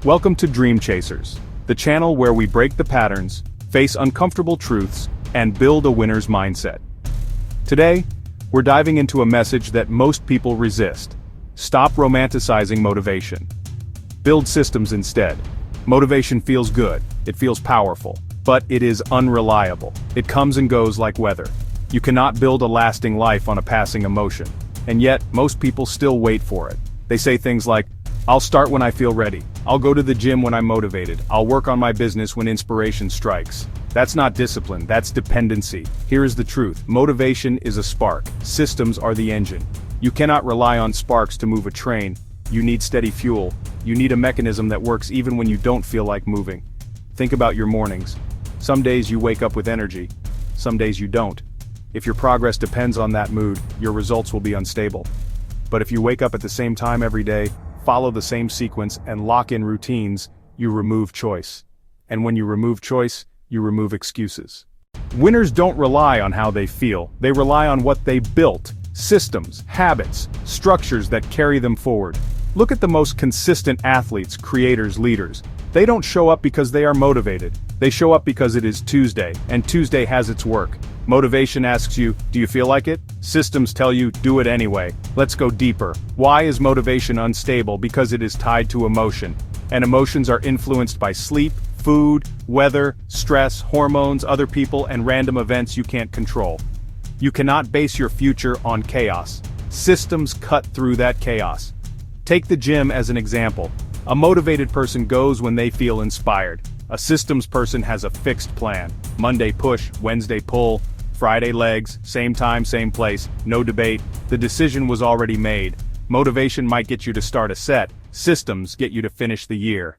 Welcome to Dream Chasers, the channel where we break the patterns, face uncomfortable truths, and build a winner's mindset. Today, we're diving into a message that most people resist. Stop romanticizing motivation. Build systems instead. Motivation feels good, it feels powerful, but it is unreliable. It comes and goes like weather. You cannot build a lasting life on a passing emotion. And yet, most people still wait for it. They say things like, I'll start when I feel ready. I'll go to the gym when I'm motivated. I'll work on my business when inspiration strikes. That's not discipline, that's dependency. Here is the truth. Motivation is a spark. Systems are the engine. You cannot rely on sparks to move a train. You need steady fuel. You need a mechanism that works even when you don't feel like moving. Think about your mornings. Some days you wake up with energy. Some days you don't. If your progress depends on that mood, your results will be unstable. But if you wake up at the same time every day, follow the same sequence, and lock in routines, you remove choice. And when you remove choice, you remove excuses. Winners don't rely on how they feel, they rely on what they built. Systems, habits, structures that carry them forward. Look at the most consistent athletes, creators, leaders. They don't show up because they are motivated. They show up because it is Tuesday, and Tuesday has its work. Motivation asks you, do you feel like it? Systems tell you, do it anyway. Let's go deeper. Why is motivation unstable? Because it is tied to emotion. And emotions are influenced by sleep, food, weather, stress, hormones, other people, and random events you can't control. You cannot base your future on chaos. Systems cut through that chaos. Take the gym as an example. A motivated person goes when they feel inspired. A systems person has a fixed plan. Monday push, Wednesday pull, Friday legs, same time, same place, no debate. The decision was already made. Motivation might get you to start a set. Systems get you to finish the year.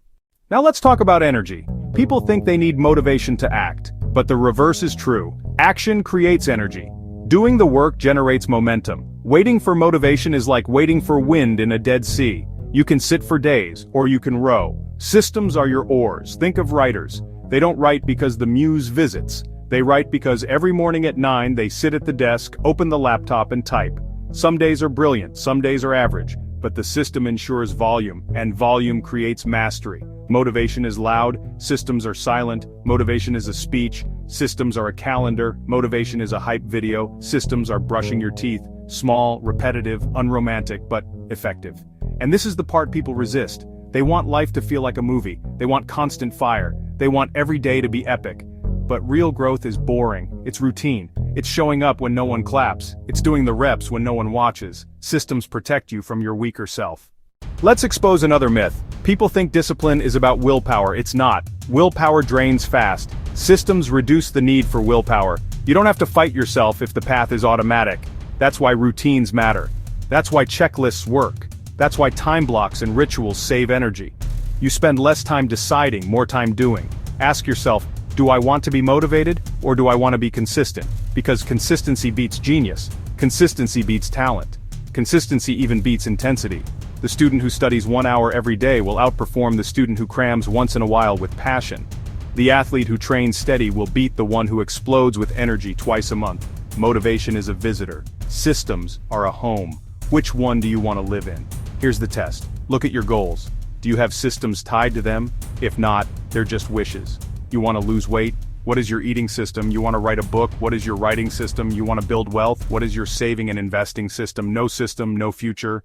Now let's talk about energy. People think they need motivation to act, but the reverse is true. Action creates energy. Doing the work generates momentum. Waiting for motivation is like waiting for wind in a dead sea. You can sit for days, or you can row. Systems are your oars. Think of writers. They don't write because the muse visits. They write because every morning at 9 they sit at the desk, open the laptop and type. Some days are brilliant, some days are average, but the system ensures volume, and volume creates mastery. Motivation is loud, systems are silent. Motivation is a speech, systems are a calendar. Motivation is a hype video, systems are brushing your teeth. Small, repetitive, unromantic, but effective. And this is the part people resist. They want life to feel like a movie. They want constant fire. They want every day to be epic. But real growth is boring. It's routine. It's showing up when no one claps. It's doing the reps when no one watches. Systems protect you from your weaker self. Let's expose another myth. People think discipline is about willpower. It's not. Willpower drains fast. Systems reduce the need for willpower. You don't have to fight yourself if the path is automatic. That's why routines matter. That's why checklists work. That's why time blocks and rituals save energy. You spend less time deciding, more time doing. Ask yourself, do I want to be motivated, or do I want to be consistent? Because consistency beats genius. Consistency beats talent. Consistency even beats intensity. The student who studies 1 hour every day will outperform the student who crams once in a while with passion. The athlete who trains steady will beat the one who explodes with energy twice a month. Motivation is a visitor. Systems are a home. Which one do you want to live in? Here's the test. Look at your goals. Do you have systems tied to them? If not, they're just wishes. You want to lose weight? What is your eating system? You want to write a book? What is your writing system? You want to build wealth? What is your saving and investing system? No system, no future.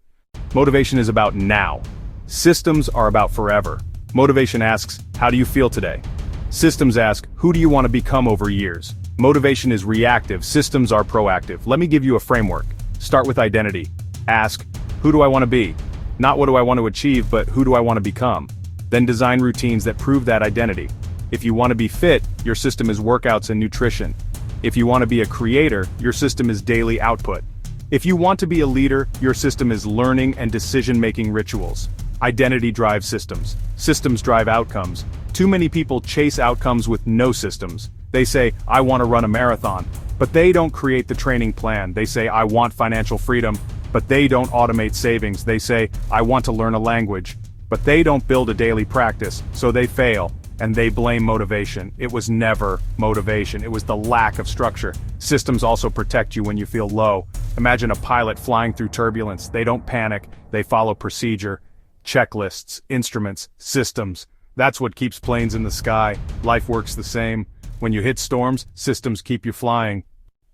Motivation is about now. Systems are about forever. Motivation asks, how do you feel today? Systems ask, who do you want to become over years? Motivation is reactive, systems are proactive. Let me give you a framework. Start with identity. Ask, who do I want to be? Not what do I want to achieve, but who do I want to become? Then design routines that prove that identity. If you want to be fit, your system is workouts and nutrition. If you want to be a creator, your system is daily output. If you want to be a leader, your system is learning and decision-making rituals. Identity drives systems. Systems drive outcomes. Too many people chase outcomes with no systems. They say, I want to run a marathon. But they don't create the training plan. They say, I want financial freedom. But they don't automate savings. They say, I want to learn a language. But they don't build a daily practice, so they fail. And they blame motivation. It was never motivation. It was the lack of structure. Systems also protect you when you feel low. Imagine a pilot flying through turbulence. They don't panic. They follow procedure. Checklists, instruments, systems. That's what keeps planes in the sky. Life works the same. When you hit storms, systems keep you flying.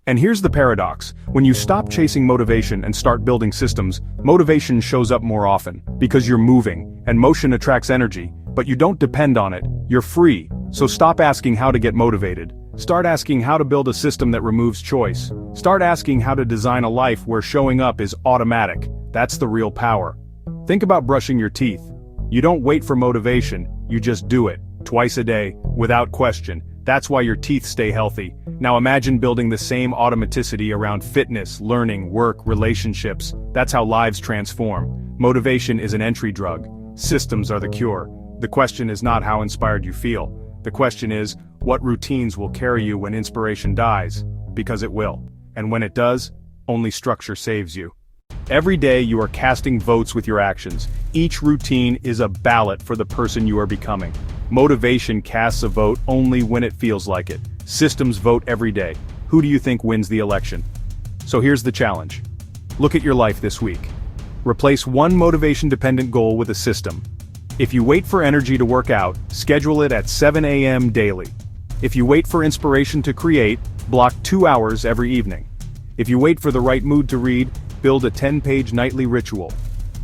And here's the paradox. When you stop chasing motivation and start building systems, motivation shows up more often, because you're moving, and motion attracts energy, but you don't depend on it, you're free. So stop asking how to get motivated. Start asking how to build a system that removes choice. Start asking how to design a life where showing up is automatic. That's the real power. Think about brushing your teeth. You don't wait for motivation, you just do it, twice a day, without question. That's why your teeth stay healthy. Now imagine building the same automaticity around fitness, learning, work, relationships. That's how lives transform. Motivation is an entry drug. Systems are the cure. The question is not how inspired you feel. The question is, what routines will carry you when inspiration dies? Because it will. And when it does, only structure saves you. Every day you are casting votes with your actions. Each routine is a ballot for the person you are becoming. Motivation casts a vote only when it feels like it. Systems vote every day. Who do you think wins the election? So here's the challenge. Look at your life this week. Replace one motivation-dependent goal with a system. If you wait for energy to work out, schedule it at 7 a.m. daily. If you wait for inspiration to create, block 2 hours every evening. If you wait for the right mood to read, build a 10-page nightly ritual.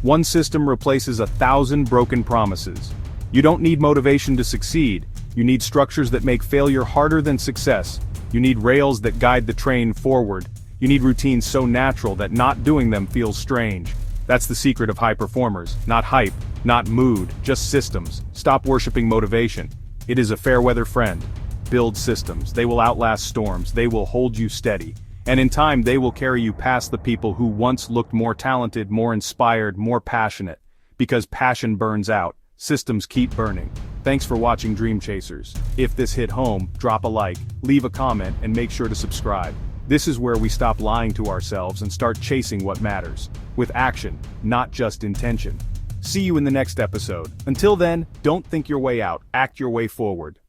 One system replaces 1,000 broken promises. You don't need motivation to succeed. You need structures that make failure harder than success. You need rails that guide the train forward. You need routines so natural that not doing them feels strange. That's the secret of high performers. Not hype, not mood, just systems. Stop worshiping motivation. It is a fair weather friend. Build systems. They will outlast storms. They will hold you steady. And in time they will carry you past the people who once looked more talented, more inspired, more passionate. Because passion burns out. Systems keep burning. Thanks for watching Dream Chasers. If this hit home, drop a like, leave a comment, and make sure to subscribe. This is where we stop lying to ourselves and start chasing what matters. With action, not just intention. See you in the next episode. Until then, don't think your way out, act your way forward.